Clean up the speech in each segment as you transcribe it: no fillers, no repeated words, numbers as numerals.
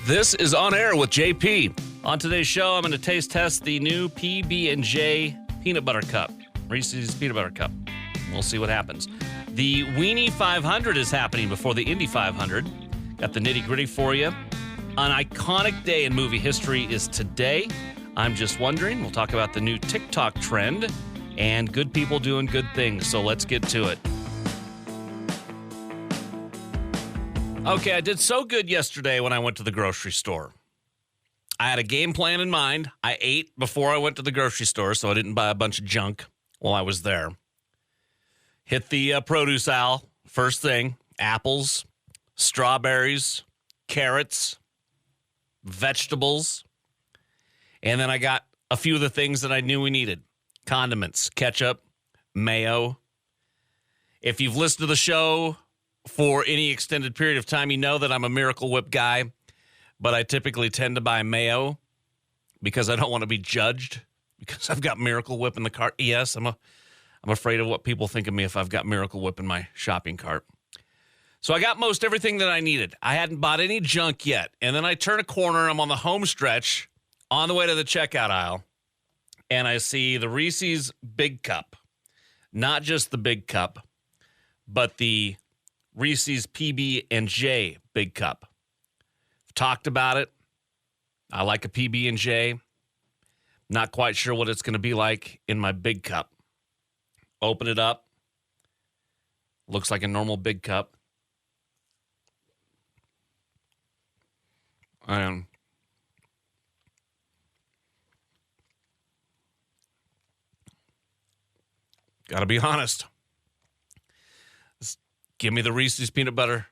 This is On Air with JP. On today's show, I'm going to taste test the new PB&J Peanut Butter Cup. Reese's Peanut Butter Cup. We'll see what happens. The Wienie 500 is happening before the Indy 500. Got the Nitty Gritty for you. An iconic day in movie history is today. I'm Just Wondering. We'll talk about the new Tik Tok Trend and good people doing good things. So let's get to it. Okay, I did so good yesterday when I went to the grocery store. I had a game plan in mind. I ate before I went to the grocery store, so I didn't buy a bunch of junk while I was there. Hit the produce aisle, first thing, apples, strawberries, carrots, vegetables, and then I got a few of the things that I knew we needed. Condiments, ketchup, mayo. If you've listened to the show for any extended period of time, you know that I'm a Miracle Whip guy, but I typically tend to buy mayo because I don't want to be judged because I've got Miracle Whip in the cart. Yes, I'm afraid of what people think of me if I've got Miracle Whip in my shopping cart. So I got most everything that I needed. I hadn't bought any junk yet. And then I turn a corner, and I'm on the home stretch on the way to the checkout aisle, and I see the Reese's Big Cup. Not just the Big Cup, but the Reese's PB&J Big Cup. I've talked about it. I like a PB&J. Not quite sure what it's going to be like in my Big Cup. Open it up. Looks like a normal Big Cup. And gotta be honest. Just give me the Reese's peanut butter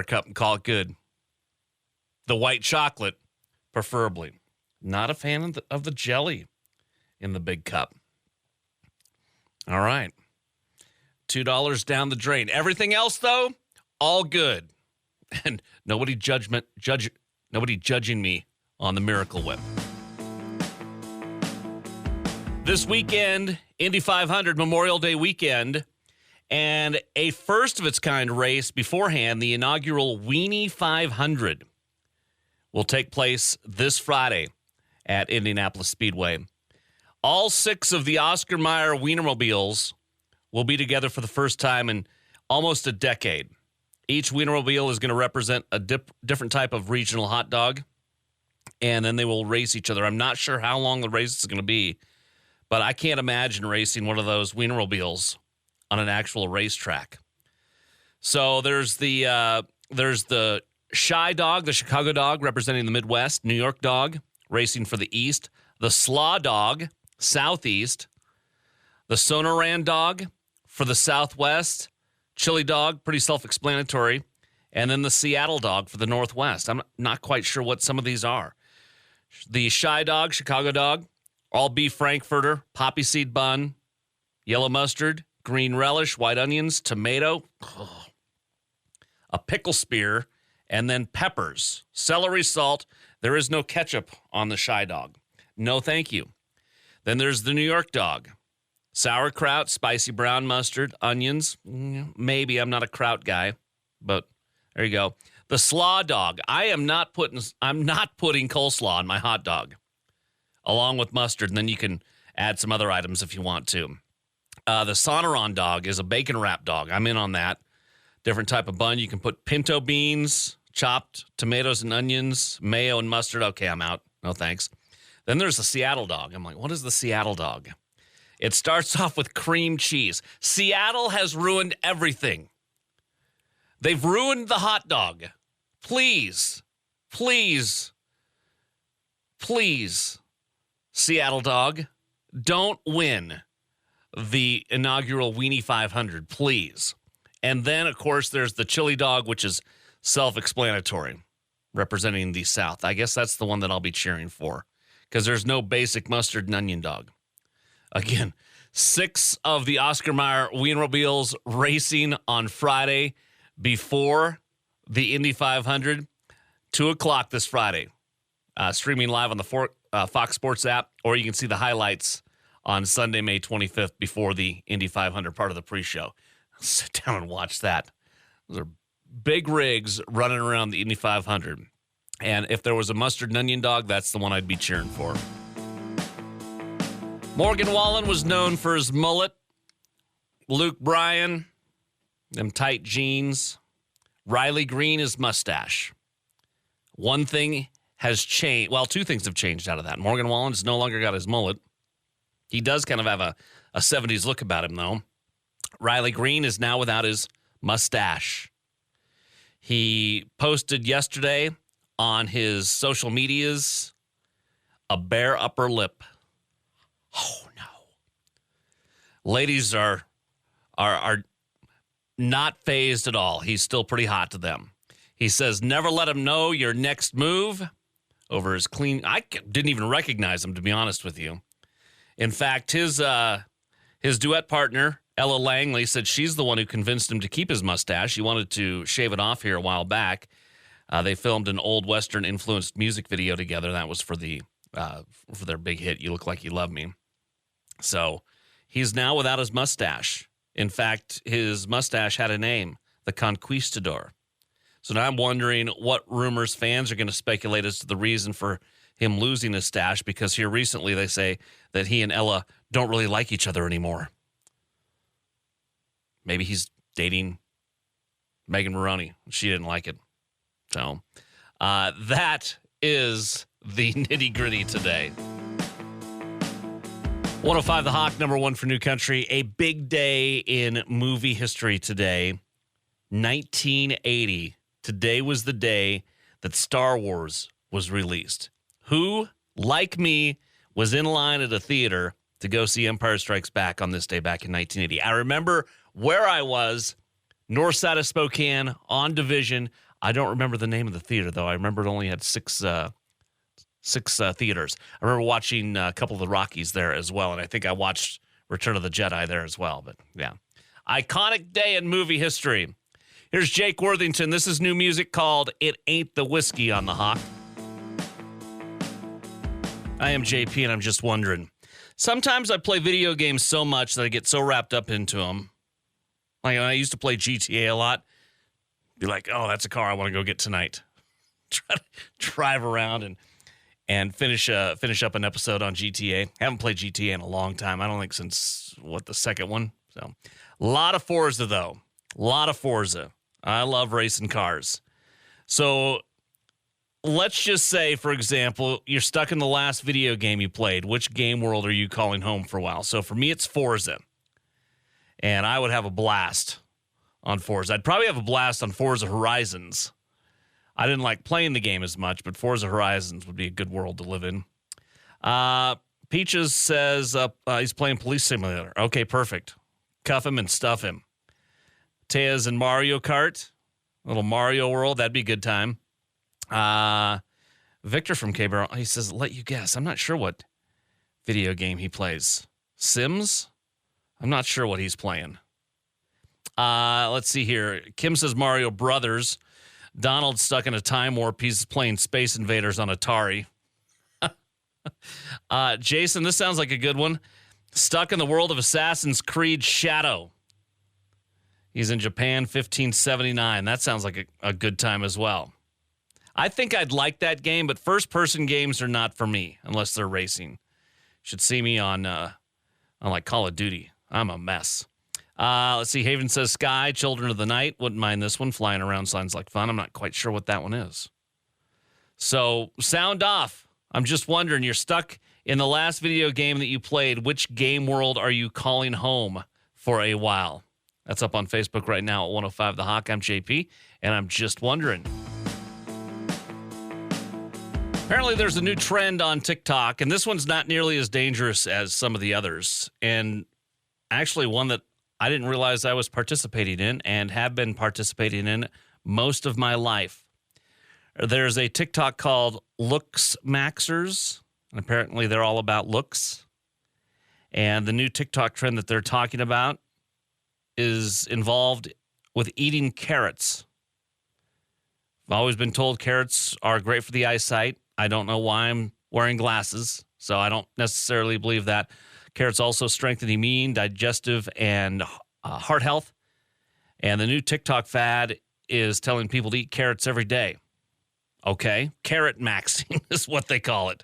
cup and call it good. The white chocolate, preferably. Not a fan of the jelly in the Big Cup. All right. $2 down the drain. Everything else, though, all good. And nobody judging me on the Miracle Whip. This weekend, Indy 500 Memorial Day weekend, and a first-of-its-kind race beforehand, the inaugural Wienie 500, will take place this Friday at Indianapolis Speedway. All 6 of the Oscar Mayer Wienermobiles will be together for the first time in almost a decade. Each Wienermobile is going to represent a different type of regional hot dog, and then they will race each other. I'm not sure how long the race is going to be, but I can't imagine racing one of those Wienermobiles on an actual racetrack. So there's the Shy Dog, the Chicago Dog, representing the Midwest, New York Dog, racing for the East, the Slaw Dog, Southeast, the Sonoran Dog for the Southwest, Chili Dog, pretty self-explanatory, and then the Seattle Dog for the Northwest. I'm not quite sure what some of these are. The Shy Dog, Chicago Dog, all beef Frankfurter, poppy seed bun, yellow mustard, green relish, white onions, tomato, a pickle spear, and then peppers, celery salt. There is no ketchup on the Shy Dog. No, thank you. Then there's the New York Dog. Sauerkraut, spicy brown mustard, onions. Maybe I'm not a kraut guy, but there you go. The Slaw Dog. I'm not putting coleslaw on my hot dog, along with mustard, and then you can add some other items if you want to. The Sonoran Dog is a bacon wrap dog. I'm in on that. Different type of bun. You can put pinto beans, chopped tomatoes and onions, mayo and mustard. Okay, I'm out. No thanks. Then there's the Seattle Dog. I'm like, what is the Seattle Dog? It starts off with cream cheese. Seattle has ruined everything. They've ruined the hot dog. Please, Seattle Dog, don't win the inaugural Wienie 500, please. And then, of course, there's the Chili Dog, which is self-explanatory, representing the South. I guess that's the one that I'll be cheering for because there's no basic mustard and onion dog. Again, 6 of the Oscar Mayer Wienermobiles racing on Friday before the Indy 500, 2 o'clock this Friday. Streaming live on the Fox Sports app, or you can see the highlights on Sunday, May 25th, before the Indy 500, part of the pre-show. Sit down and watch that. Those are big rigs running around the Indy 500. And if there was a mustard and onion dog, that's the one I'd be cheering for. Morgan Wallen was known for his mullet. Luke Bryan, them tight jeans. Riley Green, his mustache. One thing has changed. Well, two things have changed out of that. Morgan Wallen's no longer got his mullet. He does kind of have a 70s look about him, though. Riley Green is now without his mustache. He posted yesterday on his social medias a bare upper lip. Oh, no. Ladies are not fazed at all. He's still pretty hot to them. He says, never let him know your next move over his clean. I didn't even recognize him, to be honest with you. In fact, his duet partner, Ella Langley, said she's the one who convinced him to keep his mustache. He wanted to shave it off here a while back. They filmed an old Western-influenced music video together. That was for their big hit, You Look Like You Love Me. So he's now without his mustache. In fact, his mustache had a name, the Conquistador. So now I'm wondering what rumors fans are going to speculate as to the reason for him losing his stash, because here recently they say that he and Ella don't really like each other anymore. Maybe he's dating Megan Maroney. She didn't like it. So that is the Nitty Gritty today. 105 The Hawk, number one for New Country. A big day in movie history today. 1980. Today was the day that Star Wars was released. Who, like me, was in line at a theater to go see Empire Strikes Back on this day back in 1980? I remember where I was, north side of Spokane, on Division. I don't remember the name of the theater, though. I remember it only had six theaters. I remember watching a couple of the Rockies there as well, and I think I watched Return of the Jedi there as well. But, yeah. Iconic day in movie history. Here's Jake Worthington. This is new music called It Ain't the Whiskey on the Hawk. I am JP, and I'm just wondering. Sometimes I play video games so much that I get so wrapped up into them. Like, I used to play GTA a lot. Be like, oh, that's a car I want to go get tonight. Try to drive around and finish up an episode on GTA. Haven't played GTA in a long time. I don't think since, the second one? So, a lot of Forza, though. A lot of Forza. I love racing cars. So, let's just say, for example, you're stuck in the last video game you played. Which game world are you calling home for a while? So, for me, it's Forza. And I would have a blast on Forza. I'd probably have a blast on Forza Horizons. I didn't like playing the game as much, but Forza Horizons would be a good world to live in. Peaches says he's playing Police Simulator. Okay, perfect. Cuff him and stuff him. Tea's in Mario Kart. Little Mario World. That'd be a good time. Victor from K-Bar, he says, let you guess. I'm not sure what video game he plays. Sims? I'm not sure what he's playing. Let's see here. Kim says Mario Brothers. Donald's stuck in a time warp. He's playing Space Invaders on Atari. Jason, this sounds like a good one. Stuck in the world of Assassin's Creed Shadow. He's in Japan, 1579. That sounds like a good time as well. I think I'd like that game, but first-person games are not for me unless they're racing. Should see me on like Call of Duty. I'm a mess. Let's see. Haven says Sky, Children of the Night. Wouldn't mind this one. Flying around sounds like fun. I'm not quite sure what that one is. So, sound off. I'm just wondering, you're stuck in the last video game that you played. Which game world are you calling home for a while? That's up on Facebook right now at 105 The Hawk. I'm JP, and I'm just wondering. Apparently, there's a new trend on TikTok, and this one's not nearly as dangerous as some of the others. And actually, one that I didn't realize I was participating in and have been participating in most of my life. There's a TikTok called Looks Maxers, and apparently they're all about looks. And the new TikTok trend that they're talking about is involved with eating carrots. I've always been told carrots are great for the eyesight. I don't know why I'm wearing glasses, so I don't necessarily believe that. Carrots also strengthen immune, digestive, and heart health. And the new TikTok fad is telling people to eat carrots every day. Okay, carrot maxing is what they call it.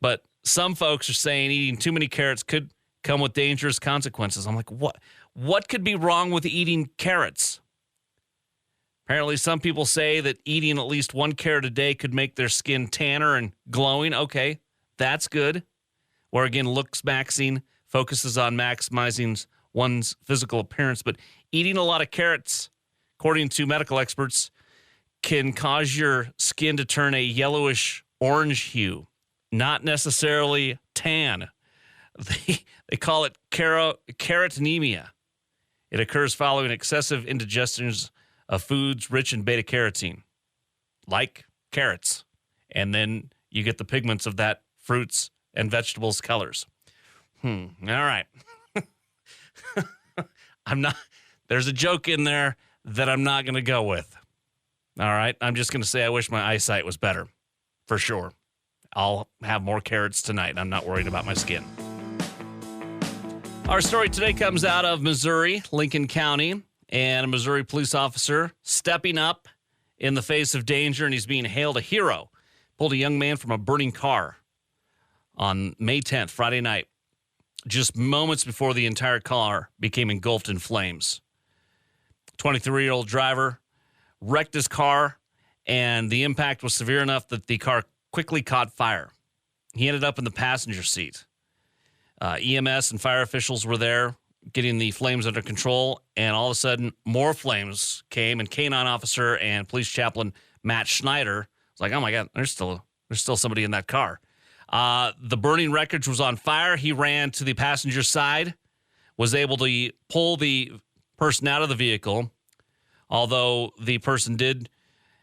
But some folks are saying eating too many carrots could come with dangerous consequences. I'm like, what? What could be wrong with eating carrots? Apparently, some people say that eating at least one carrot a day could make their skin tanner and glowing. Okay, that's good. Or again, looks maxing focuses on maximizing one's physical appearance. But eating a lot of carrots, according to medical experts, can cause your skin to turn a yellowish orange hue, not necessarily tan. They call it carotenemia. It occurs following excessive indigestions of foods rich in beta-carotene, like carrots. And then you get the pigments of that fruits and vegetables colors. All right. There's a joke in there that I'm not going to go with. All right. I'm just going to say I wish my eyesight was better. For sure. I'll have more carrots tonight. I'm not worried about my skin. Our story today comes out of Missouri, Lincoln County, and a Missouri police officer stepping up in the face of danger, and he's being hailed a hero. Pulled a young man from a burning car on May 10th, Friday night, just moments before the entire car became engulfed in flames. 23-year-old driver wrecked his car, and the impact was severe enough that the car quickly caught fire. He ended up in the passenger seat. EMS and fire officials were there getting the flames under control, and all of a sudden, more flames came, and K-9 officer and police chaplain Matt Schneider was like, oh my God, there's still somebody in that car. The burning wreckage was on fire. He ran to the passenger side, was able to pull the person out of the vehicle, although the person did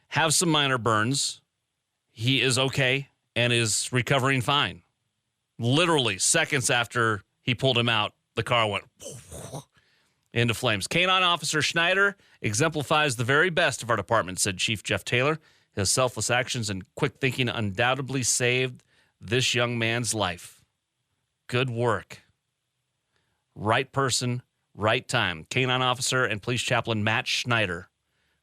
have some minor burns. He is okay and is recovering fine. Literally seconds after he pulled him out, the car went into flames. K-9 officer Schneider exemplifies the very best of our department, said Chief Jeff Taylor. His selfless actions and quick thinking undoubtedly saved this young man's life. Good work. Right person, right time. K-9 officer and police chaplain Matt Schneider,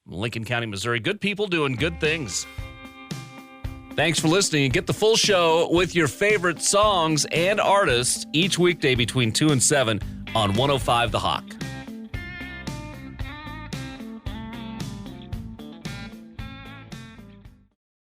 Lincoln County, Missouri. Good people doing good things. Thanks for listening, and get the full show with your favorite songs and artists each weekday between 2 and 7 on 105 The Hawk.